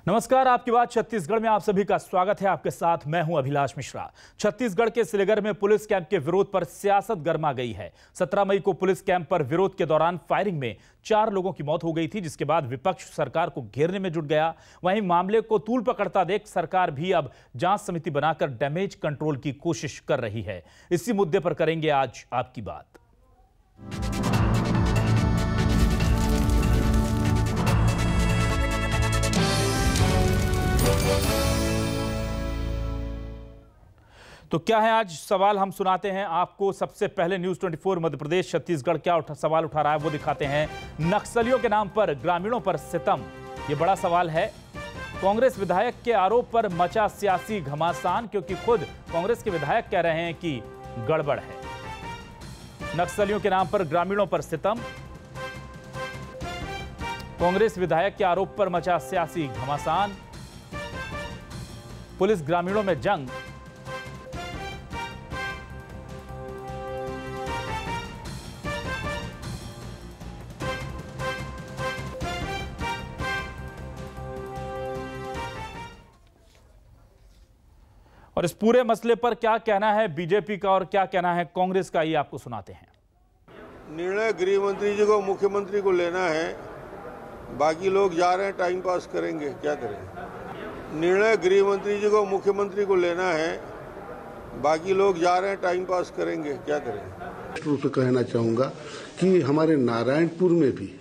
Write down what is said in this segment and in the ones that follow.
नमस्कार, आपकी बात छत्तीसगढ़ में आप सभी का स्वागत है। आपके साथ मैं हूं अभिलाष मिश्रा। छत्तीसगढ़ के सिलेगर में पुलिस कैंप के विरोध पर सियासत गर्मा गई है। 17 मई को पुलिस कैंप पर विरोध के दौरान फायरिंग में 4 लोगों की मौत हो गई थी, जिसके बाद विपक्ष सरकार को घेरने में जुट गया। वहीं मामले को तूल पकड़ता देख सरकार भी अब जांच समिति बनाकर डैमेज कंट्रोल की कोशिश कर रही है। इसी मुद्दे पर करेंगे आज आपकी बात। तो क्या है आज सवाल, हम सुनाते हैं आपको। सबसे पहले न्यूज़ 24 मध्य प्रदेश छत्तीसगढ़ क्या सवाल उठा रहा है वो दिखाते हैं। नक्सलियों के नाम पर ग्रामीणों पर सितम, ये बड़ा सवाल है। कांग्रेस विधायक के आरोप पर मचा सियासी घमासान, क्योंकि खुद कांग्रेस के विधायक कह रहे हैं कि गड़बड़ है। नक्सलियों के नाम पर ग्रामीणों पर सितम, कांग्रेस विधायक के आरोप पर मचा सियासी घमासान, पुलिस ग्रामीणों में जंग, और इस पूरे मसले पर क्या कहना है बीजेपी का और क्या कहना है कांग्रेस का, ये आपको सुनाते हैं। निर्णय गृह मंत्री जी को, मुख्यमंत्री को लेना है। बाकी लोग जा रहे हैं, टाइम पास करेंगे, क्या करें। निर्णय गृह मंत्री जी को, मुख्यमंत्री को लेना है। बाकी लोग जा रहे हैं, टाइम पास करेंगे, क्या करें। रूप से कहना चाहूंगा कि हमारे नारायणपुर में भी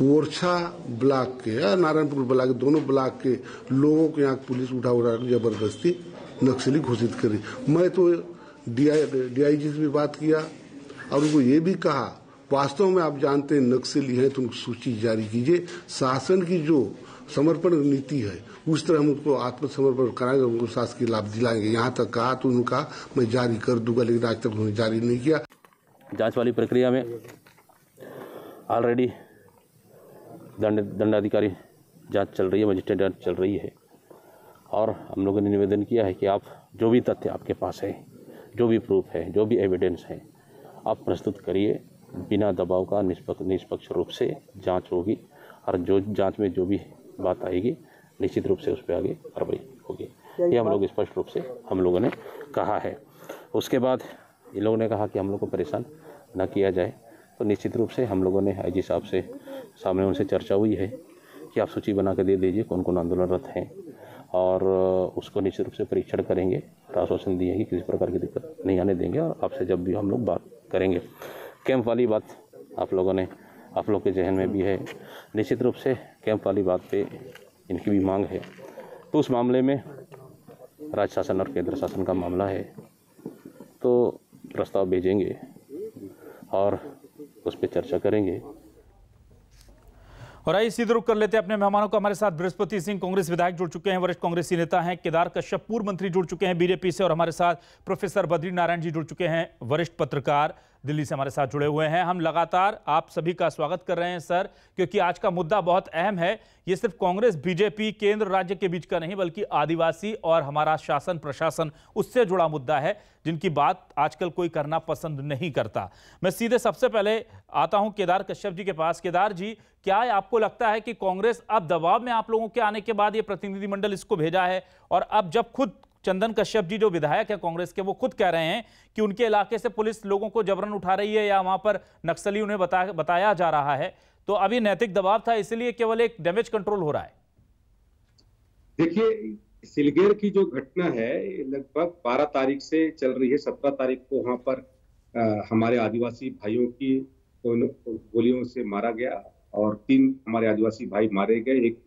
ओरछा ब्लॉक के या नारायणपुर ब्लॉक के दोनों ब्लॉक के लोगों को यहाँ पुलिस उठा जबरदस्ती नक्सली घोषित करी। मैं तो डीआईजी से भी बात किया और उनको ये भी कहा, वास्तव में आप जानते हैं नक्सली हैं तो उनको सूची जारी कीजिए। शासन की जो समर्पण नीति है उस तरह हम उनको आत्मसमर्पण कराएंगे, उनको शासकीय लाभ दिलाएंगे। यहाँ तक कहा तो उन्होंने कहा मैं जारी कर दूंगा, लेकिन आज तक उन्होंने जारी नहीं किया। जांच वाली प्रक्रिया में ऑलरेडी दंडाधिकारी जांच चल रही है, मजिस्ट्रेट जांच चल रही है, और हम लोगों ने निवेदन किया है कि आप जो भी तथ्य आपके पास है, जो भी प्रूफ है, जो भी एविडेंस है, आप प्रस्तुत करिए। बिना दबाव का निष्पक्ष रूप से जांच होगी और जो जांच में जो भी बात आएगी निश्चित रूप से उस पर आगे कार्रवाई होगी। ये हम लोग स्पष्ट रूप से हम लोगों ने कहा है। उसके बाद इन लोगों ने कहा कि हम लोग को परेशान न किया जाए, तो निश्चित रूप से हम लोगों ने आईजी साहब से सामने उनसे चर्चा हुई है कि आप सूची बना के दे दीजिए कौन कौन आंदोलनरत हैं, और उसको निश्चित रूप से परीक्षण करेंगे। आश्वासन दिए कि किसी प्रकार की दिक्कत नहीं आने देंगे और आपसे जब भी हम लोग बात करेंगे। कैंप वाली बात आप लोग के जहन में भी है, निश्चित रूप से कैंप वाली बात पे इनकी भी मांग है। तो उस मामले में राज्य शासन और केंद्र शासन का मामला है, तो प्रस्ताव भेजेंगे और उस पर चर्चा करेंगे। और आइए सीधे रुख कर लेते हैं अपने मेहमानों को। हमारे साथ बृहस्पति सिंह कांग्रेस विधायक जुड़ चुके हैं, वरिष्ठ कांग्रेसी नेता हैं। केदार कश्यप पूर्व मंत्री जुड़ चुके हैं बीजेपी से, और हमारे साथ प्रोफेसर बद्री नारायण जी जुड़ चुके हैं, वरिष्ठ पत्रकार, दिल्ली से हमारे साथ जुड़े हुए हैं। हम लगातार आप सभी का स्वागत कर रहे हैं सर, क्योंकि आज का मुद्दा बहुत अहम है। ये सिर्फ कांग्रेस बीजेपी केंद्र राज्य के बीच का नहीं, बल्कि आदिवासी और हमारा शासन प्रशासन उससे जुड़ा मुद्दा है, जिनकी बात आजकल कोई करना पसंद नहीं करता। मैं सीधे सबसे पहले आता हूं केदार कश्यप जी के पास। केदार जी, क्या आपको लगता है कि कांग्रेस अब दबाव में आप लोगों के आने के बाद ये प्रतिनिधिमंडल इसको भेजा है, और अब जब खुद चंदन कश्यप जी जो विधायक है कांग्रेस के, वो खुद कह रहे हैं कि उनके इलाके से पुलिस लोगों को जबरन उठा रही है या वहां पर नक्सली उन्हें बताया जा रहा है, तो अभी नैतिक दबाव था, इसलिए केवल एक डैमेज कंट्रोल हो रहा है? देखिए, सिलगेर की जो घटना है लगभग 12 तारीख से चल रही है। 17 तारीख को वहां पर हमारे आदिवासी भाइयों की गोलियों से मारा गया और 3 हमारे आदिवासी भाई मारे गए। एक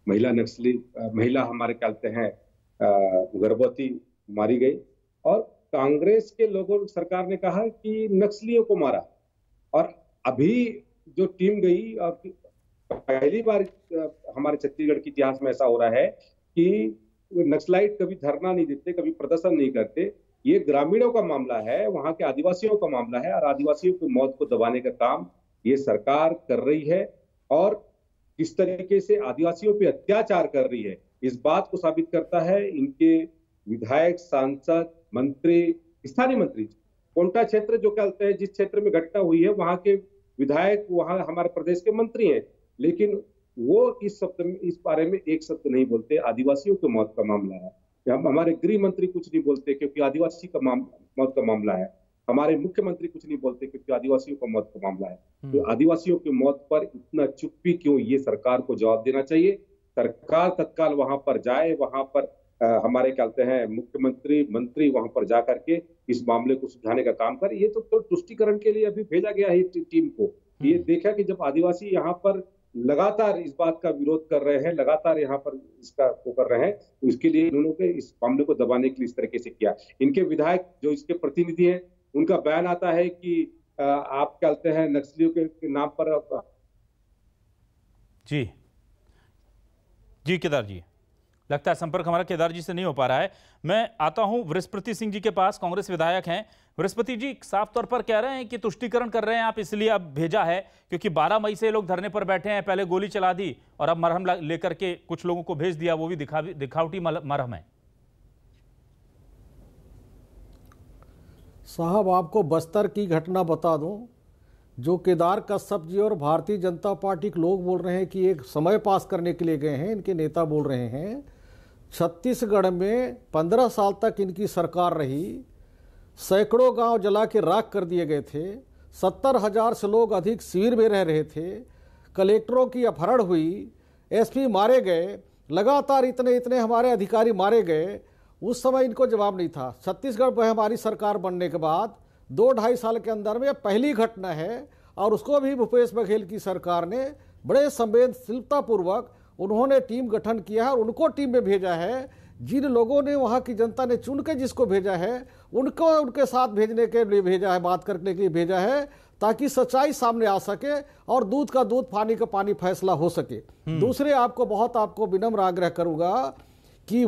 महिला हमारे कहते हैं गर्भवती मारी गई, और कांग्रेस के लोगों, सरकार ने कहा कि नक्सलियों को मारा। और अभी जो टीम गई, और पहली बार हमारे छत्तीसगढ़ के इतिहास में ऐसा हो रहा है कि नक्सलाइट कभी धरना नहीं देते, कभी प्रदर्शन नहीं करते। ये ग्रामीणों का मामला है, वहां के आदिवासियों का मामला है, और आदिवासियों की मौत को दबाने का काम ये सरकार कर रही है। और किस तरीके से आदिवासियों पे अत्याचार कर रही है, इस बात को साबित करता है इनके विधायक, सांसद, मंत्री, स्थानीय मंत्री, कोंटा क्षेत्र जो कहते हैं जिस क्षेत्र में घटना हुई है वहां के विधायक, वहां हमारे प्रदेश के मंत्री हैं, लेकिन वो इस बारे में एक शब्द नहीं बोलते। आदिवासियों की मौत का मामला है, हमारे गृह मंत्री कुछ नहीं बोलते क्योंकि आदिवासी का मौत का मामला है, हमारे मुख्यमंत्री कुछ नहीं बोलते क्योंकि आदिवासियों का मौत का मामला है। तो आदिवासियों की मौत पर इतना चुप्पी क्यों, ये सरकार को जवाब देना चाहिए। सरकार तत्काल वहां पर जाए, वहां पर हमारे कहते हैं मुख्यमंत्री मंत्री वहां पर जा करके इस मामले को सुलझाने का काम करे। ये तो तुष्टिकरण के लिए अभी भेजा गया है टीम को। ये देखा कि जब आदिवासी यहाँ पर लगातार इस बात का विरोध कर रहे हैं, लगातार यहाँ पर इसका वो कर रहे हैं, तो इसके लिए इन्होंने इस मामले को दबाने के लिए इस तरीके से किया। इनके विधायक जो इसके प्रतिनिधि हैं, उनका बयान आता है कि आप कहते हैं नक्सलियों के नाम पर। जी केदार जी, लगता है संपर्क हमारा केदार जी से नहीं हो पा रहा है। मैं आता हूं बृहस्पति सिंह जी के पास, कांग्रेस विधायक हैं। बृहस्पति जी, साफ तौर पर कह रहे हैं कि तुष्टिकरण कर रहे हैं आप, इसलिए अब भेजा है क्योंकि 12 मई से लोग धरने पर बैठे हैं, पहले गोली चला दी और अब मरहम लेकर के कुछ लोगों को भेज दिया, वो भी दिखावटी मरहम है। साहब, आपको बस्तर की घटना बता दूं, जो केदार कश्यप जी और भारतीय जनता पार्टी के लोग बोल रहे हैं कि एक समय पास करने के लिए गए हैं, इनके नेता बोल रहे हैं छत्तीसगढ़ में 15 साल तक इनकी सरकार रही, सैकड़ों गांव जला के राख कर दिए गए थे, 70,000 से लोग अधिक शिविर में रह रहे थे, कलेक्टरों की अपहरण हुई, एसपी मारे गए, लगातार इतने हमारे अधिकारी मारे गए। उस समय इनको जवाब नहीं था। छत्तीसगढ़ में हमारी सरकार बनने के बाद 2-2.5 साल के अंदर में पहली घटना है, और उसको भी भूपेश बघेल की सरकार ने बड़े संवेदनशीलतापूर्वक उन्होंने टीम गठन किया है और उनको टीम में भेजा है। जिन लोगों ने वहाँ की जनता ने चुन के जिसको भेजा है, उनको उनके साथ भेजने के लिए भेजा है, बात करने के लिए भेजा है, ताकि सच्चाई सामने आ सके और दूध का दूध पानी का पानी फैसला हो सके। दूसरे, आपको विनम्र आग्रह करूँगा कि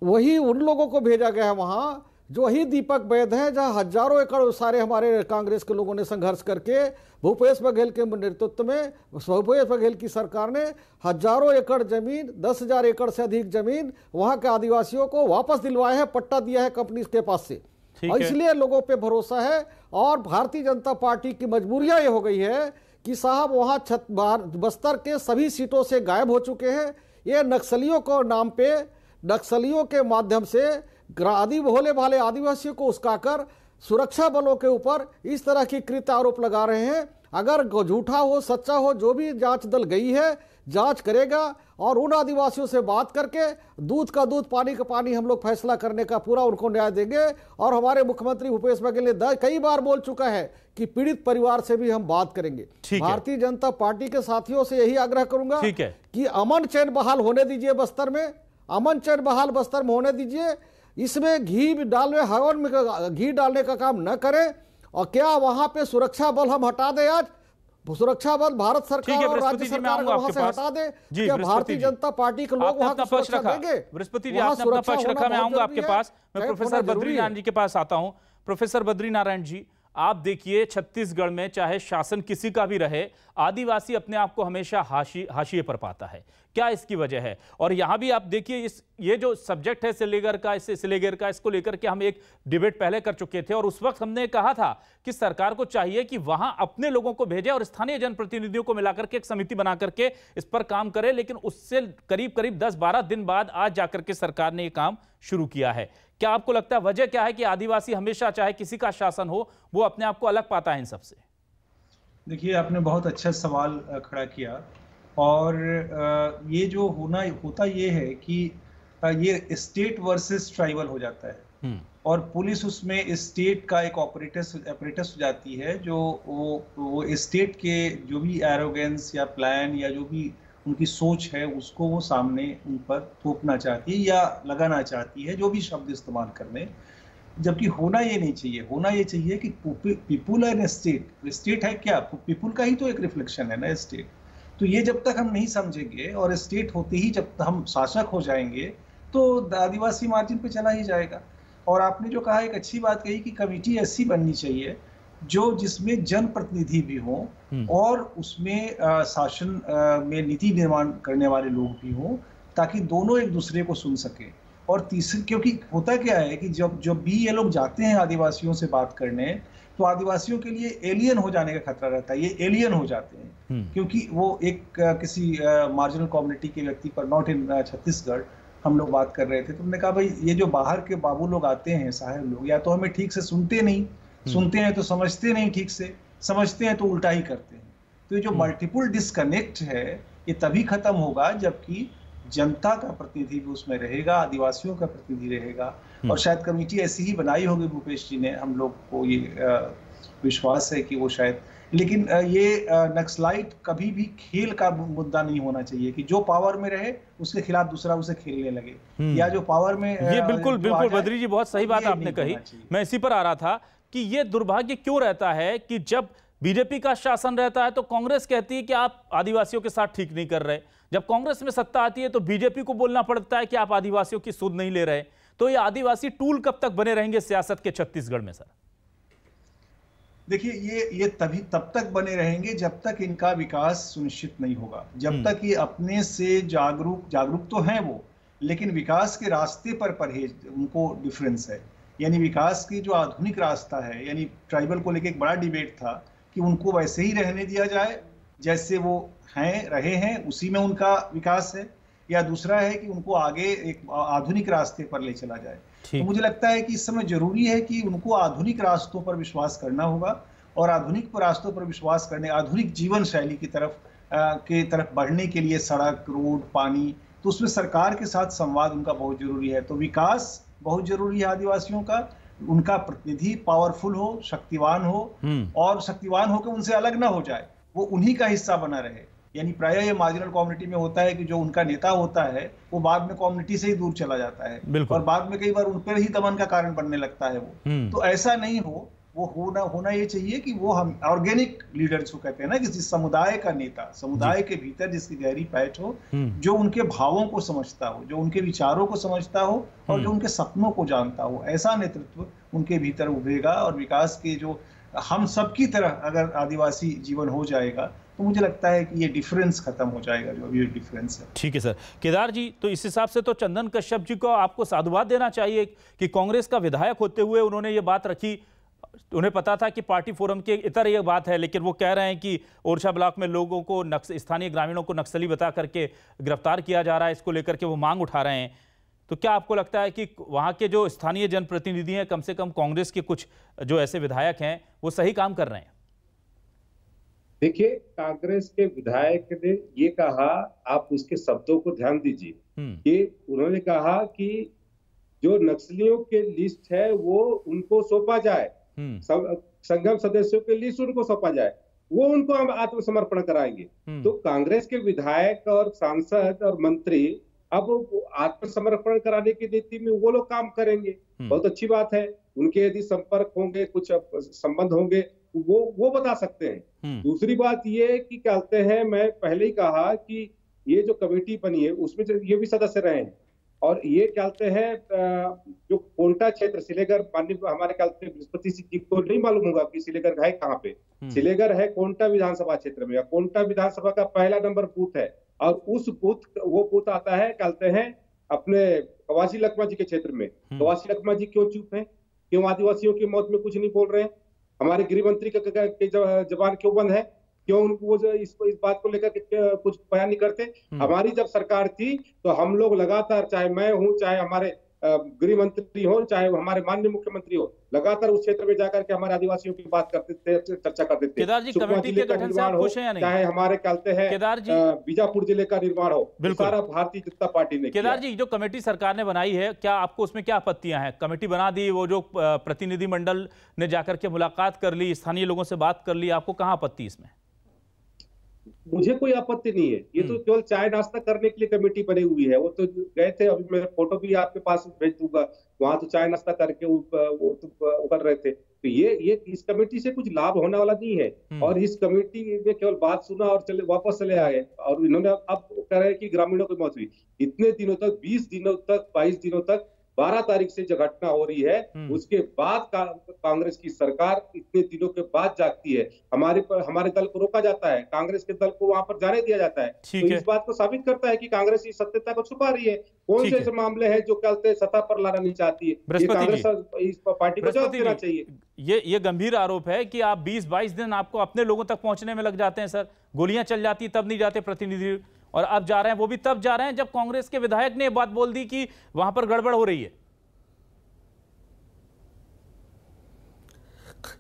वही उन लोगों को भेजा गया है वहाँ, जो वही दीपक वैद है, जहाँ हजारों एकड़ सारे हमारे कांग्रेस के लोगों ने संघर्ष करके भूपेश बघेल के नेतृत्व में, भूपेश बघेल की सरकार ने हजारों एकड़ जमीन, 10,000 एकड़ से अधिक जमीन वहाँ के आदिवासियों को वापस दिलवाया है, पट्टा दिया है कंपनी के पास से, और इसलिए लोगों पे भरोसा है। और भारतीय जनता पार्टी की मजबूरियां ये हो गई है कि साहब वहाँ बस्तर के सभी सीटों से गायब हो चुके हैं। ये नक्सलियों को नाम पे, नक्सलियों के माध्यम से भोले भाले आदिवासियों को उस्काकर सुरक्षा बलों के ऊपर इस तरह की कृत्य आरोप लगा रहे हैं। अगर झूठा हो सच्चा हो, जो भी जांच दल गई है जांच करेगा और उन आदिवासियों से बात करके दूध का दूध पानी का पानी हम लोग फैसला करने का पूरा उनको न्याय देंगे। और हमारे मुख्यमंत्री भूपेश बघेल ने कई बार बोल चुका है कि पीड़ित परिवार से भी हम बात करेंगे। भारतीय जनता पार्टी के साथियों से यही आग्रह करूंगा कि अमन चैन बहाल होने दीजिए, बस्तर में अमन चैन बहाल बस्तर में होने दीजिए। इसमें घी डालने, हवन में घी डालने का काम न करें। और क्या वहां पे सुरक्षा बल हम हटा दें? आज सुरक्षा बल भारत सरकार और राज्य सरकार को वहां से हटा दे? क्या भारतीय जनता पार्टी के लोग वहां सुरक्षा देंगे? बृहस्पति जी, आपने अपना पक्ष रखा, मैं आऊंगा आपके पास। मैं प्रोफेसर बद्रीनारायण जी के पास आता हूं। प्रोफेसर बद्रीनारायण जी, आप देखिए छत्तीसगढ़ में चाहे शासन किसी का भी रहे, आदिवासी अपने आप को हमेशा हाशिए पर पाता है। क्या इसकी वजह है? और यहां भी आप देखिए, ये जो सब्जेक्ट है सिलेगर का, इसको लेकर के हम एक डिबेट पहले कर चुके थे और उस वक्त हमने कहा था कि सरकार को चाहिए कि वहां अपने लोगों को भेजे और स्थानीय जनप्रतिनिधियों को मिलाकर के एक समिति बना करके इस पर काम करे। लेकिन उससे करीब 10-12 दिन बाद आज जाकर के सरकार ने यह काम शुरू किया है। क्या आपको लगता है वजह क्या है कि आदिवासी हमेशा, चाहे किसी का शासन हो, वो अपने आप को अलग पाता है इन सबसे? देखिए, आपने बहुत अच्छा सवाल खड़ा किया। और ये जो होता ये है कि ये स्टेट वर्सेस ट्राइबल हो जाता है और पुलिस उसमें स्टेट का एक ऑपरेटस हो जाती है, जो वो स्टेट के जो भी एरोगेंस या प्लान या जो भी उनकी सोच है उसको वो सामने उन पर थोपना चाहती है या लगाना चाहती है, जो भी शब्द इस्तेमाल करने। जबकि होना ये नहीं चाहिए। होना ये चाहिए कि पीपुल एंड स्टेट है क्या, पीपुल का ही तो एक रिफ्लेक्शन है ना स्टेट। तो ये जब तक हम नहीं समझेंगे और स्टेट होते ही जब हम शासक हो जाएंगे तो आदिवासी मार्जिन पे चला ही जाएगा। और आपने जो कहा, एक अच्छी बात कही कि कमेटी ऐसी बननी चाहिए जिसमें जनप्रतिनिधि भी हों और उसमें शासन में नीति निर्माण करने वाले लोग भी हों, ताकि दोनों एक दूसरे को सुन सके। और तीसरी, क्योंकि होता क्या है कि जब भी ये लोग जाते हैं आदिवासियों से बात करने, तो आदिवासियों के लिए एलियन हो जाने का खतरा रहता है। ये एलियन हो जाते हैं क्योंकि वो एक किसी मार्जिनल कम्युनिटी के व्यक्ति पर, नॉट इन छत्तीसगढ़, हम लोग बात कर रहे थे, तो हमने कहा भाई ये जो बाहर के बाबू लोग आते हैं, साहब लोग, या तो हमें ठीक से सुनते नहीं, सुनते हैं तो समझते नहीं ठीक से, समझते हैं तो उल्टा ही करते हैं। तो ये जो मल्टीपल डिस्कनेक्ट है, ये तभी खत्म होगा जबकि जनता का प्रतिनिधि भी उसमें रहेगा, आदिवासियों का प्रतिनिधि रहेगा। और शायद कमेटी ऐसी ही बनाई होगी भूपेश जी ने, हम लोग को ये विश्वास है कि वो शायद, लेकिन ये नक्सलाइट कभी भी खेल का मुद्दा नहीं होना चाहिए कि जो पावर में रहे उसके खिलाफ दूसरा उसे खेलने लगे, या जो पावर में ये बिल्कुल बद्री जी बहुत सही बात आपने कही। मैं इसी पर आ रहा था कि ये दुर्भाग्य क्यों रहता है कि जब बीजेपी का शासन रहता है तो कांग्रेस कहती है कि आप आदिवासियों के साथ ठीक नहीं कर रहे, जब कांग्रेस में सत्ता आती है तो बीजेपी को बोलना पड़ता है कि आप आदिवासियों की सुध नहीं ले रहे। तो ये आदिवासी टूल कब तक बने रहेंगे सियासत के छत्तीसगढ़ में सर? देखिए, ये तब तक बने रहेंगे जब तक इनका विकास सुनिश्चित नहीं होगा, जब तक ये अपने से जागरूक तो हैं वो, लेकिन विकास के रास्ते पर परहेज, उनको डिफरेंस है। यानी विकास की जो आधुनिक रास्ता है, यानी ट्राइबल को लेकर एक बड़ा डिबेट था कि उनको वैसे ही रहने दिया जाए जैसे वो रहे हैं, उसी में उनका विकास है, या दूसरा है कि उनको आगे एक आधुनिक रास्ते पर ले चला जाए। तो मुझे लगता है कि इस समय जरूरी है कि उनको आधुनिक रास्तों पर विश्वास करना होगा, और आधुनिक रास्तों पर विश्वास करने, आधुनिक जीवन शैली की तरफ बढ़ने के लिए सड़क, रोड, पानी, तो उसमें सरकार के साथ संवाद उनका बहुत जरूरी है। तो विकास बहुत जरूरी है आदिवासियों का, उनका प्रतिनिधि पावरफुल हो, शक्तिवान हो, और शक्तिवान होकर उनसे अलग ना हो जाए, वो उन्हीं का हिस्सा बना रहे। यानी प्रायः ये मार्जिनल कम्युनिटी में होता है कि जो उनका नेता होता है वो बाद में कम्युनिटी से ही दूर चला जाता है, और बाद में कई बार उन पर ही दमन का कारण बनने लगता है वो। तो ऐसा नहीं हो, वो होना ये चाहिए कि वो हम ऑर्गेनिक लीडर्स को कहते हैं ना, किसी समुदाय का नेता, समुदाय के भीतर जिसकी गहरी पहचान हो, जो उनके भावों को समझता हो, जो उनके विचारों को समझता हो, और जो उनके सपनों को जानता हो, ऐसा नेतृत्व उनके भीतर उभरेगा। और विकास के जो हम सबकी तरह अगर आदिवासी जीवन हो जाएगा तो मुझे लगता है कि ये डिफरेंस खत्म हो जाएगा, जो अभी डिफरेंस है। ठीक है सर। केदार जी, तो इस हिसाब से तो चंदन कश्यप जी को आपको साधुवाद देना चाहिए कि कांग्रेस का विधायक होते हुए उन्होंने ये बात रखी। उन्हें पता था कि पार्टी फोरम के इतर ये बात है, लेकिन वो कह रहे हैं कि ओरछा ब्लॉक में लोगों को, स्थानीय ग्रामीणों को नक्सली बता करके गिरफ्तार किया जा रहा है, इसको लेकर के वो मांग उठा रहे हैं। तो क्या आपको लगता है कि वहां के जो स्थानीय जनप्रतिनिधि हैं, कम से कम कांग्रेस के कुछ जो ऐसे विधायक हैं, वो सही काम कर रहे हैं? देखिए, कांग्रेस के विधायक ने ये कहा, आप उसके शब्दों को ध्यान दीजिए कि उन्होंने कहा कि जो नक्सलियों के लिस्ट है वो उनको सौंपा जाए, संगम सदस्यों के लिस्ट उनको सौंपा जाए, वो उनको हम आत्मसमर्पण कराएंगे। तो कांग्रेस के विधायक और सांसद और मंत्री अब आत्मसमर्पण कराने की नीति में वो लोग काम करेंगे, बहुत अच्छी बात है। उनके यदि संपर्क होंगे, कुछ संबंध होंगे, वो बता सकते हैं। दूसरी बात ये कि कहते हैं, मैं पहले ही कहा कि ये जो कमेटी बनी है उसमें ये भी सदस्य रहे हैं, और ये कहते हैं जो कोंटा क्षेत्र सिलेगर, माननीय हमारे कहते हैं बृहस्पति सिंह जी को नहीं मालूम होगा कि सिलेगर है कहाँ पे। सिलेगर है कोंटा विधानसभा क्षेत्र में, कोंटा विधानसभा का पहला नंबर बूथ है, और उस वो बूथ आता है कहते हैं अपने कवासी लखमा जी के क्षेत्र में। कवासी लखमा जी क्यों चुप है, क्यों आदिवासियों की मौत में कुछ नहीं बोल रहे हैं? हमारे गृह मंत्री के जबान क्यों बंद है, क्यों उनको इस बात को लेकर कुछ बयान नहीं करते? हमारी जब सरकार थी तो हम लोग लगातार, चाहे मैं हूं, चाहे हमारे गृह मंत्री हो, चाहे हमारे माननीय मुख्यमंत्री हो, लगातार उस क्षेत्र में जाकर के हमारे आदिवासियों की बात करते थे, चर्चा करते थे। केदार जी, कमेटी के गठन से आप खुश हैं या नहीं? चाहे हमारे कहते हैं केदार जी बीजापुर जिले का निर्माण हो, सारा भारतीय जनता पार्टी ने। केदार जी, जो कमेटी सरकार ने बनाई है, क्या आपको उसमें क्या आपत्तियां हैं? कमेटी बना दी, वो जो प्रतिनिधिमंडल ने जाकर के मुलाकात कर ली, स्थानीय लोगों से बात कर ली, आपको कहाँ आपत्ति इसमें? मुझे कोई आपत्ति नहीं है, ये तो केवल चाय नाश्ता करने के लिए कमेटी बनी हुई है। वो तो गए थे, अभी मैं फोटो भी आपके पास भेज दूंगा, वहां तो चाय नाश्ता करके वो तो उतर रहे थे। तो ये इस कमेटी से कुछ लाभ होने वाला नहीं है, और इस कमेटी में केवल बात सुना और वापस चले आए। और इन्होंने अब कह रहे हैं कि ग्रामीणों की मौत हुई। इतने दिनों तक, 20 दिनों तक, 22 दिनों तक 12 तारीख से जो घटना हो रही है उसके बाद कांग्रेस की सरकार इतने दिनों के बाद जागती है। हमारे दल को रोका जाता है, कांग्रेस के दल को वहां पर जाने दिया जाता है। तो इस बात को साबित करता है कि कांग्रेस इस सत्यता को छुपा रही है। कौन से ऐसे मामले हैं जो कहते हैं सत्ता पर लाना नहीं चाहती है? ये कांग्रेस इस पार्टी को जवाब देना चाहिए। ये गंभीर आरोप है कि आप 20-22 दिन आपको अपने लोगों तक पहुंचने में लग जाते हैं सर। गोलियां चल जाती तब नहीं जाते प्रतिनिधि, और अब जा रहे हैं, वो भी तब जा रहे हैं जब कांग्रेस के विधायक ने बात बोल दी कि वहां पर गड़बड़ हो रही है।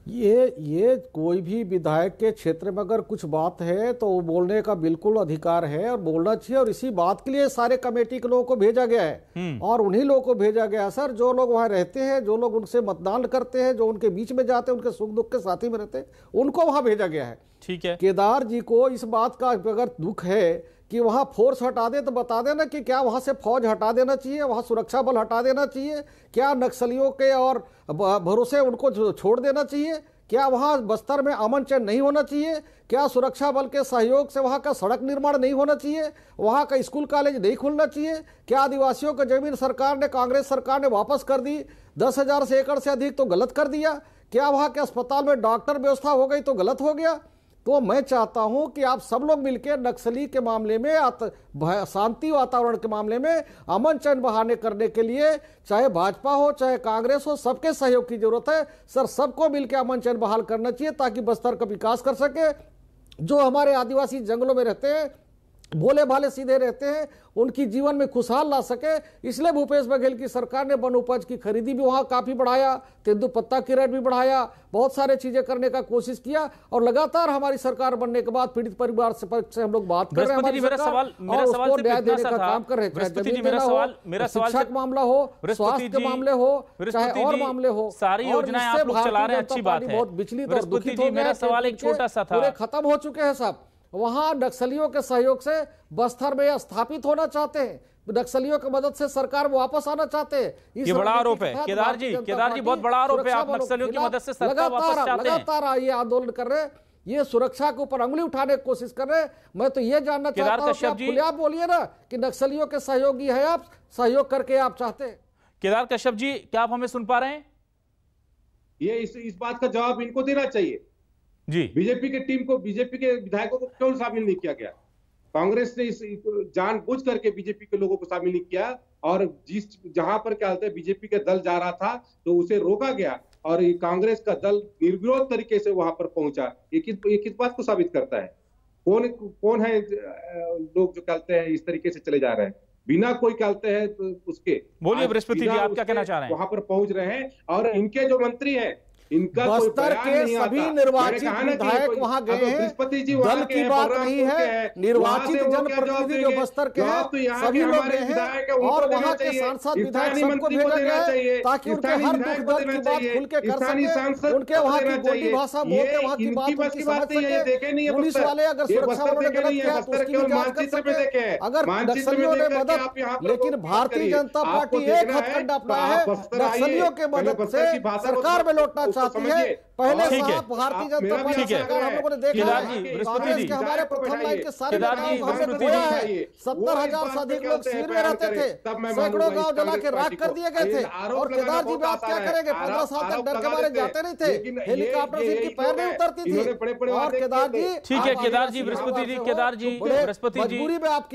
ये कोई भी विधायक के क्षेत्र में अगर कुछ बात है तो वो बोलने का बिल्कुल अधिकार है और बोलना चाहिए, और इसी बात के लिए सारे कमेटी के लोगों को भेजा गया है और उन्हीं लोगों को भेजा गया है सर, जो लोग वहां रहते हैं, जो लोग उनसे मतदान करते हैं, जो उनके बीच में जाते हैं, उनके सुख दुख के साथी में रहते हैं, उनको वहां भेजा गया है। ठीक है, केदार जी को इस बात का अगर दुख है कि वहां फोर्स हटा दे तो बता देना कि क्या वहां से फौज हटा देना चाहिए, वहां सुरक्षा बल हटा देना चाहिए, क्या नक्सलियों के और भरोसे उनको छोड़ देना चाहिए, क्या वहां बस्तर में अमन चैन नहीं होना चाहिए, क्या सुरक्षा बल के सहयोग से वहां का सड़क निर्माण नहीं होना चाहिए, वहां का स्कूल कॉलेज नहीं खुलना चाहिए, क्या आदिवासियों की जमीन सरकार ने, कांग्रेस सरकार ने वापस कर दी, 10,000 से एकड़ से अधिक तो गलत कर दिया, क्या वहां के अस्पताल में डॉक्टर व्यवस्था हो गई तो गलत हो गया। तो मैं चाहता हूं कि आप सब लोग मिलकर नक्सली के मामले में, शांति वातावरण के मामले में अमन चैन बहाने करने के लिए, चाहे भाजपा हो चाहे कांग्रेस हो, सबके सहयोग की जरूरत है सर। सबको मिलकर अमन चैन बहाल करना चाहिए ताकि बस्तर का विकास कर सके। जो हमारे आदिवासी जंगलों में रहते हैं, भोले भाले सीधे रहते हैं, उनकी जीवन में खुशहाल ला सके, इसलिए भूपेश बघेल की सरकार ने वन उपज की खरीदी भी वहां काफी बढ़ाया, तेंदुपत्ता की रेट भी बढ़ाया, बहुत सारे चीजें करने का कोशिश किया, और लगातार हमारी सरकार बनने के बाद पीड़ित परिवार से हम लोग बात कर रहे हैं, हमारी सरकार और न्याय देने का काम कर रहे हैं। जमीन देना हो, शिक्षा का मामला हो, स्वास्थ्य के मामले हो, चाहे और मामले हो, सारी योजनाएं आप लोग चला रहे हैं, अच्छी बात है। बहुत विचलित और दुखित हो गया। मेरा सवाल एक छोटा सा था, पूरे खत्म हो चुके हैं सब। वहां नक्सलियों के सहयोग से बस्तर में स्थापित होना चाहते हैं, नक्सलियों की मदद से सरकार में वापस आना चाहते हैं। ये बड़ा आरोप है केदार जी बहुत बड़ा आरोप है, आप नक्सलियों की मदद से सरकार वापस चाहते हैं। लगातार ये आंदोलन कर रहे हैं, ये सुरक्षा के ऊपर अंगुली उठाने की कोशिश कर रहे हैं। मैं तो ये जानना चाहता हूं कि आप खुले आप बोलिए ना कि नक्सलियों के सहयोगी है आप, सहयोग करके आप चाहते हैं। केदार कश्यप जी, क्या आप हमें सुन पा रहे हैं? ये इस बात का जवाब इनको देना चाहिए जी। बीजेपी के टीम को, बीजेपी के विधायकों को क्यों शामिल नहीं किया गया? कांग्रेस ने इस जानबूझ करके बीजेपी के लोगों को शामिल नहीं किया, और जहां पर क्या होता है बीजेपी का दल जा रहा था तो उसे रोका गया, और कांग्रेस का दल निर्विरोध तरीके से वहां पर पहुंचा। ये किस बात को साबित करता है? कौन है लोग जो कहते हैं इस तरीके से चले जा रहे हैं बिना कोई कहते हैं तो उसके? बोलिए बृहस्पति जी, आप क्या कहना चाह रहे हैं? वहां पर पहुंच रहे हैं, और इनके जो मंत्री हैं, इनका बस्तर के सभी निर्वाचित विधायक वहां गए हैं, दल की बात नहीं है, निर्वाचित जनप्रतिनिधि जो बस्तर के हैं सभी लोग गए हैं, और वहां के सांसद विधायक सबको भेजा गया है ताकि उनके हर दुख दर्द की बात खुल के कर सके, उनके वहां की बोली भाषा बोलते वहां की बात उनकी समझ सके। पुलिस वाले अगर सुरक्षा वालों ने गलत किया तो उसकी भी जांच कर सके। अगर नक्सलियों ने मदद, लेकिन भारतीय जनता पार्टी एक हथकंडा अपनाया है, नक्सलियों के मदद से सरकार में लौटना चाहती है। पहले भारतीय जनता पार्टी सरकार हम लोगों ने देखा है, कांग्रेस के हमारे प्रथम लाइन के सारे नेताओं को हमने खोया है, 70,000 से अधिक लोग शिविर में रहते थे, सैकड़ों गांव जला के राख कर दिए गए थे। और केदार जी बात क्या करेंगे, 15 साल तक डर के मारे जाते नहीं थे, हेलीकॉप्टर से इनकी पैर नहीं उतरती थी। और केदार जी, ठीक है केदार जी, बृहस्पति जी, केदार जी, बृहस्पति जी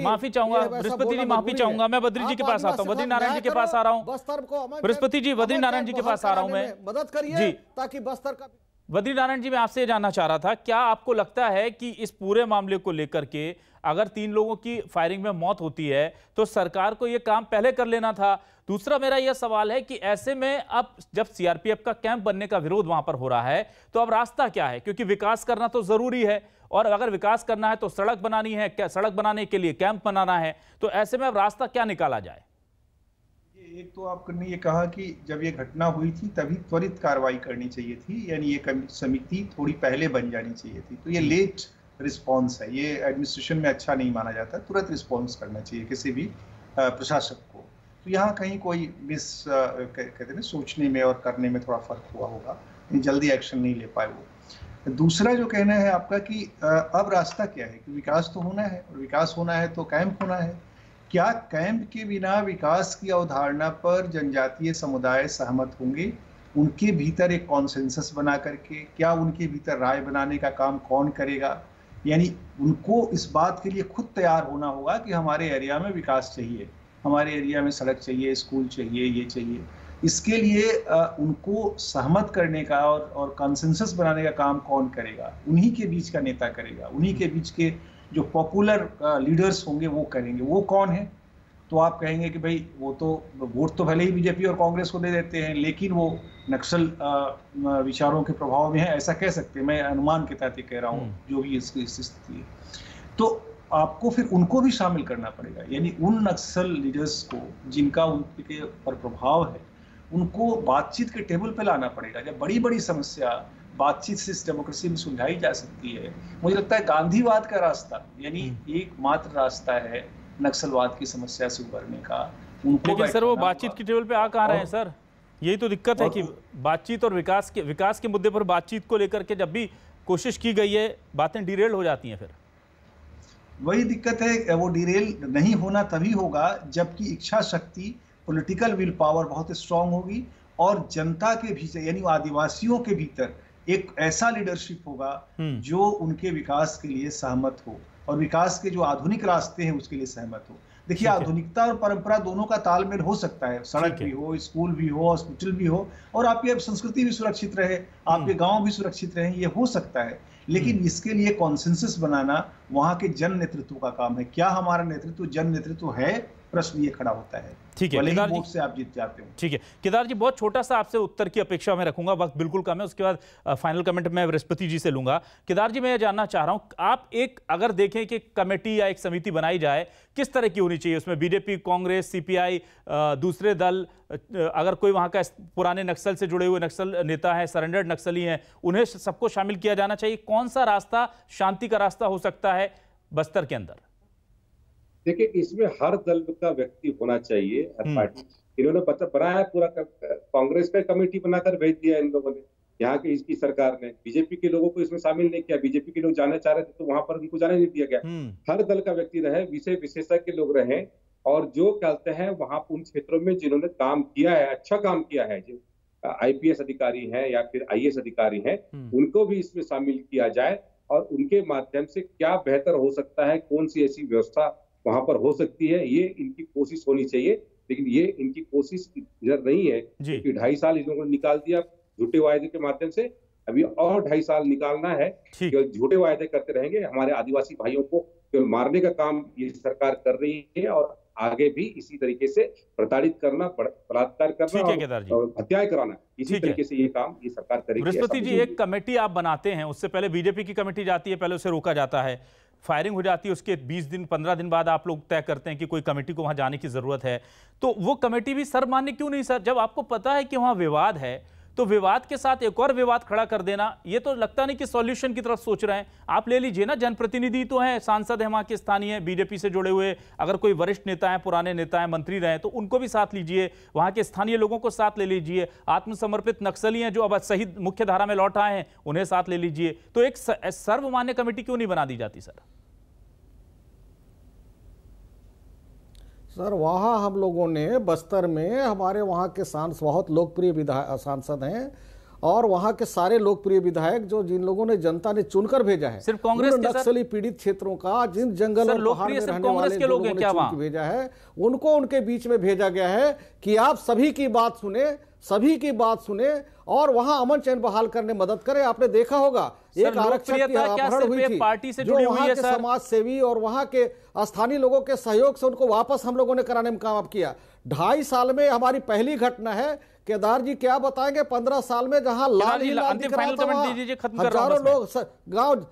माफी चाहूंगा, बृहस्पति जी माफी चाहूंगा, मैं बद्री जी के पास आता हूँ, बद्री नारायण जी के पास आ रहा हूँ। बस्तर को बृहस्पति जी, बद्री नारायण जी के पास आ रहा हूँ मैं, मदद करिए ताकि बस्तर का। बद्री नारायण जी, मैं आपसे ये जानना चाह रहा था, क्या आपको लगता है कि इस पूरे मामले को लेकर के अगर 3 लोगों की फायरिंग में मौत होती है तो सरकार को यह काम पहले कर लेना था? दूसरा मेरा यह सवाल है कि ऐसे में अब जब सीआरपीएफ का कैंप बनने का विरोध वहां पर हो रहा है तो अब रास्ता क्या है? क्योंकि विकास करना तो जरूरी है, और अगर विकास करना है तो सड़क बनानी है, सड़क बनाने के लिए कैंप बनाना है, तो ऐसे में अब रास्ता क्या निकाला जाए? एक तो आपने ये कहा कि जब ये घटना हुई थी तभी त्वरित कार्रवाई करनी चाहिए थी, यानी ये समिति थोड़ी पहले बन जानी चाहिए थी। तो ये लेट रिस्पांस है, ये एडमिनिस्ट्रेशन में अच्छा नहीं माना जाता, तुरंत रिस्पांस करना चाहिए किसी भी प्रशासक को। तो यहाँ कहीं कोई कहते हैं सोचने में और करने में थोड़ा फर्क हुआ होगा, जल्दी एक्शन नहीं ले पाए वो। दूसरा जो कहना है आपका कि अब रास्ता क्या है, कि विकास तो होना है, और विकास होना है तो कैंप होना है। क्या कैंप के बिना विकास की अवधारणा पर जनजातीय समुदाय सहमत होंगे? उनके भीतर एक कॉन्सेंसस बना करके क्या उनके भीतर राय बनाने का काम कौन करेगा? यानी उनको इस बात के लिए खुद तैयार होना होगा कि हमारे एरिया में विकास चाहिए, हमारे एरिया में सड़क चाहिए, स्कूल चाहिए, ये चाहिए। इसके लिए उनको सहमत करने का और कॉन्सेंसस बनाने का काम कौन करेगा? उन्हीं के बीच का नेता करेगा, उन्हीं के बीच के जो पॉपुलर लीडर्स होंगे वो करेंगे। वो कौन है? तो आप कहेंगे कि भाई वो तो वोट तो भले ही बीजेपी और कांग्रेस को दे देते हैं, लेकिन वो नक्सल विचारों के प्रभाव में है, ऐसा कह सकते हैं। मैं अनुमान के तहत कह रहा हूँ, जो भी इसकी स्थिति है। तो आपको फिर उनको भी शामिल करना पड़ेगा, यानी उन नक्सल लीडर्स को जिनका उनके पर प्रभाव है, उनको बातचीत के टेबल पे लाना पड़ेगा। जब बड़ी बड़ी समस्या बातचीत से इस डेमोक्रेसी में सुलझाई जा सकती है। मुझे लगता है गांधीवाद का रास्ता, यानी एकमात्र रास्ता है नक्सलवाद की समस्या से उबरने का। लेकिन सर वो बातचीत के टेबल पे आ कहाँ रहे हैं सर? यही तो दिक्कत है कि बातचीत और विकास के मुद्दे पर बातचीत को लेकर के जब भी कोशिश की गई है, बातें डिरेल हो जाती हैं। फिर वही दिक्कत है, वो डिरेल नहीं होना तभी होगा जबकि इच्छा शक्ति, पॉलिटिकल विल पावर बहुत स्ट्रांग होगी और जनता के भीतर यानी आदिवासियों के भीतर एक ऐसा लीडरशिप होगा जो उनके विकास के लिए सहमत हो और विकास के जो आधुनिक रास्ते हैं उसके लिए सहमत हो। देखिए, आधुनिकता और परंपरा दोनों का तालमेल हो सकता है। सड़क भी हो, स्कूल भी हो, हॉस्पिटल भी हो और आपकी संस्कृति भी सुरक्षित रहे, आपके गांव भी सुरक्षित रहे, ये हो सकता है। लेकिन इसके लिए कॉन्सेंसस बनाना वहां के जन नेतृत्व का काम है। क्या हमारा नेतृत्व जन नेतृत्व है? प्रश्न ये खड़ा होता है। ठीक है केदार जी, से आप जीत जाते हो। ठीक है केदार जी, बहुत छोटा सा आपसे उत्तर की अपेक्षा में रखूंगा, वक्त बिल्कुल कम है। उसके बाद फाइनल कमेंट मैं बृहस्पति जी से लूंगा। केदार जी, मैं ये जानना चाह रहा हूं, आप एक अगर देखें कि कमेटी या एक समिति बनाई जाए, किस तरह की होनी चाहिए? उसमें बीजेपी, कांग्रेस, सीपीआई, दूसरे दल, अगर कोई वहां का पुराने नक्सल से जुड़े हुए नक्सल नेता है, सरेंडर्ड नक्सली हैं, उन्हें सबको शामिल किया जाना चाहिए। कौन सा रास्ता शांति का रास्ता हो सकता है बस्तर के अंदर? देखिए, इसमें हर दल का व्यक्ति होना चाहिए, हर पार्टी। इन्होंने बनाया पूरा, कांग्रेस का कमेटी बनाकर भेज दिया इन लोगों ने, यहाँ की इसकी सरकार ने। बीजेपी के लोगों को इसमें शामिल नहीं किया। बीजेपी के लोग जाना चाह रहे थे तो वहां पर उनको जाने नहीं दिया गया। हर दल का व्यक्ति रहे, विषय विशेषज्ञ लोग रहे और जो कहते हैं वहां उन क्षेत्रों में जिन्होंने काम किया है, अच्छा काम किया है, जो आईपीएस अधिकारी है या फिर आईएएस अधिकारी है, उनको भी इसमें शामिल किया जाए और उनके माध्यम से क्या बेहतर हो सकता है, कौन सी ऐसी व्यवस्था वहां पर हो सकती है, ये इनकी कोशिश होनी चाहिए। लेकिन ये इनकी कोशिश इधर नहीं है क्योंकि 2.5 साल इन लोगों ने निकाल दिया झूठे वायदे के माध्यम से। अभी और 2.5 साल निकालना है। केवल झूठे वायदे करते रहेंगे। हमारे आदिवासी भाइयों को केवल मारने का काम ये सरकार कर रही है और आगे भी इसी तरीके से प्रताड़ित करना, बलात्कार करना और हत्याएं कराना, इसी तरीके से ये काम ये सरकार करेगी। बृहस्पति जी, एक कमेटी आप बनाते हैं, उससे पहले बीजेपी की कमेटी जाती है, पहले उसे रोका जाता है, फायरिंग हो जाती है, उसके 20 दिन 15 दिन बाद आप लोग तय करते हैं कि कोई कमेटी को वहां जाने की जरूरत है। तो वो कमेटी भी सर्वमान्य क्यों नहीं सर? जब आपको पता है कि वहां विवाद है तो विवाद के साथ एक और विवाद खड़ा कर देना, ये तो लगता नहीं कि सॉल्यूशन की तरफ सोच रहे हैं। आप ले लीजिए ना, जनप्रतिनिधि तो हैं, सांसद हैं वहां के स्थानीय बीजेपी से जुड़े हुए, अगर कोई वरिष्ठ नेता है, पुराने नेता है, मंत्री रहे तो उनको भी साथ लीजिए, वहां के स्थानीय लोगों को साथ ले लीजिए, आत्मसमर्पित नक्सली हैं जो अब सही मुख्य धारा में लौट आए हैं उन्हें साथ ले लीजिए। तो एक सर्वमान्य कमेटी क्यों नहीं बना दी जाती सर? सर, वहाँ हम लोगों ने बस्तर में हमारे वहाँ के बहुत लोकप्रिय सांसद हैं और वहाँ के सारे लोकप्रिय विधायक जो जिन लोगों ने जनता ने चुनकर भेजा है, सिर्फ कांग्रेस के नक्सली पीड़ित क्षेत्रों का, जिन जंगल और पहाड़ में रहने वाले लोगों ने चुन भेजा है, उनको उनके बीच में भेजा गया है कि आप सभी की बात सुने, सभी की बात सुने और वहां अमन चैन बहाल करने मदद करें। आपने देखा होगा एक आरक्षक की अपहरण हुई थी, पार्टी से जो वहां के समाज सेवी और वहां के स्थानीय लोगों के सहयोग से उनको वापस हम लोगों ने कराने में काम किया। 2.5 साल में हमारी पहली घटना है। केदार जी क्या बताएंगे, 15 साल में जहां लाल ही लाल दिख रहा था, हजारों लोग गाँव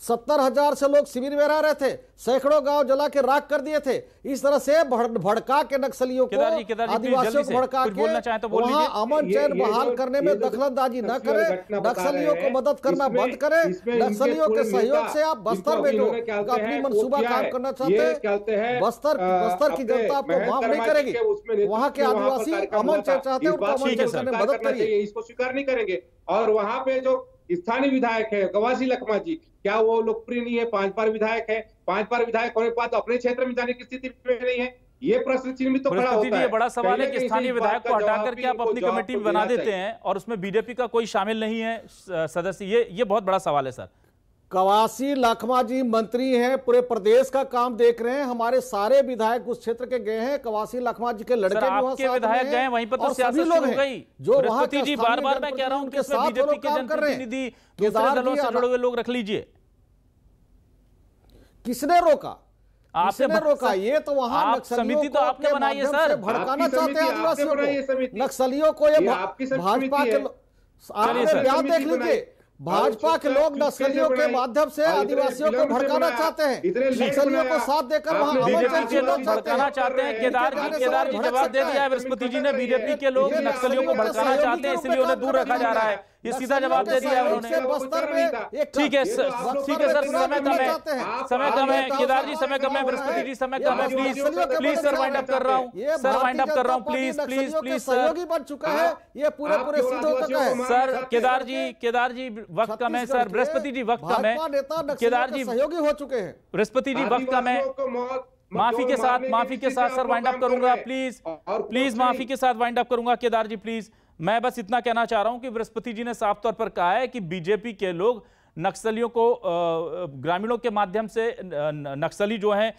70,000 से लोग शिविर में रह रहे थे, सैकड़ों गांव जला के राख कर दिए थे। इस तरह से भड़का के नक्सलियों को, आदिवासियों को भड़का के वहां अमन चैन बहाल करने में दखलंदाजी न करें, नक्सलियों को मदद करना बंद करें। नक्सलियों के सहयोग से आप बस्तर में जो अपनी मनसूबा काम करना चाहते हैं, बस्तर की जनता आपको माफ नहीं करेगी। वहां के आदिवासी अमन चैन चाहते हैं, उनको अमन चैन करने में मदद करिए। इसको स्वीकार नहीं करेंगे। और वहां पे जो स्थानीय विधायक है गवासी लखमा जी, क्या वो लोकप्रिय नहीं है? 5 बार विधायक है, 5 बार विधायक होने के बाद अपने क्षेत्र में जाने की स्थिति में नहीं है। ये प्रश्न चिन्ह भी तो खड़ा होता है। ये बड़ा सवाल है कि स्थानीय विधायक को हटा करके आप अपनी कमेटी बना देते हैं और उसमें बीजेपी का कोई शामिल नहीं है सदस्य। ये बहुत बड़ा सवाल है सर। कवासी लखमा जी मंत्री हैं, पूरे प्रदेश का काम देख रहे हैं। हमारे सारे विधायक उस क्षेत्र के गए हैं। कवासी लखमा जी के लड़के भी वहां साथ विधायक गए, वहीं पर तो सियासत शुरू हो गई। जो वहां जी बार-बार मैं कह रहा हूं कि इसमें बीजेपी के जनप्रतिनिधि, दूसरे दलों से जुड़े हुए लोग रख लीजिए। किसने रोका? आपने रोका? ये तो वहां समिति तो आपने बनाई है सर, भड़काना चाहते हैं आदिवासियों को, नक्सलियों को। ये भाजपा के आप देख लीजिए, भाजपा के लोग नक्सलियों के माध्यम से आदिवासियों को भड़काना चाहते हैं, नक्सलियों को साथ देकर वहां बीजेपी के लोग भड़काना चाहते हैं। केदार जी जवाब दे दिया है बृहस्पति जी ने, बीजेपी के लोग नक्सलियों को भड़काना चाहते हैं इसलिए उन्हें दूर रखा जा रहा है। ये सीधा जवाब दे दिया है उन्होंने। ठीक है सर, समय कम है केदार जी, समय कम है बृहस्पति जी, समय कम है। प्लीज सर, वाइंड अप कर रहा हूँ सर, वाइंड अप कर रहा हूँ प्लीज सहयोगी बन चुका है। ये पूरे सिद्ध हो चुका है सर। केदार जी वक्त कम है सर, बृहस्पति जी वक्त कम है। केदार जी सहयोगी हो चुके हैं, बृहस्पति जी वक्त कम है। माफी के साथ सर वाइंड अप करूंगा प्लीज माफी के साथ वाइंड अप करूंगा केदार जी प्लीज। मैं बस इतना कहना चाह रहा हूं कि बृहस्पति जी ने साफ तौर पर कहा है कि बीजेपी के लोग नक्सलियों को ग्रामीणों के माध्यम से, नक्सली जो हैं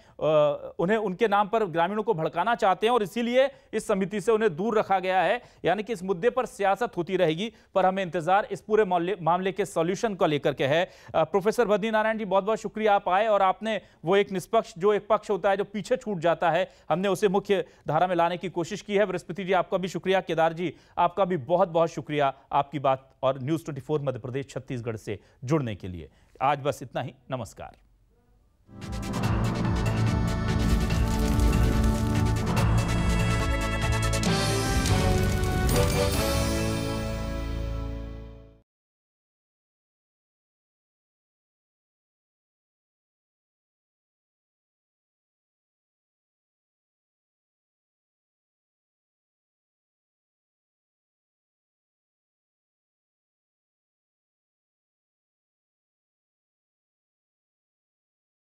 उन्हें उनके नाम पर ग्रामीणों को भड़काना चाहते हैं और इसीलिए इस समिति से उन्हें दूर रखा गया है। यानी कि इस मुद्दे पर सियासत होती रहेगी, पर हमें इंतजार इस पूरे मामले के सॉल्यूशन को लेकर के है। प्रोफेसर बद्री नारायण जी, बहुत बहुत शुक्रिया आप आए और आपने वो एक निष्पक्ष, जो एक पक्ष होता है जो पीछे छूट जाता है, हमने उसे मुख्य धारा में लाने की कोशिश की है। बृहस्पति जी आपका भी शुक्रिया, केदार जी आपका भी बहुत बहुत शुक्रिया आपकी बात और न्यूज़ 24 मध्य प्रदेश छत्तीसगढ़ से जुड़ने के लिए। आज बस इतना ही, नमस्कार।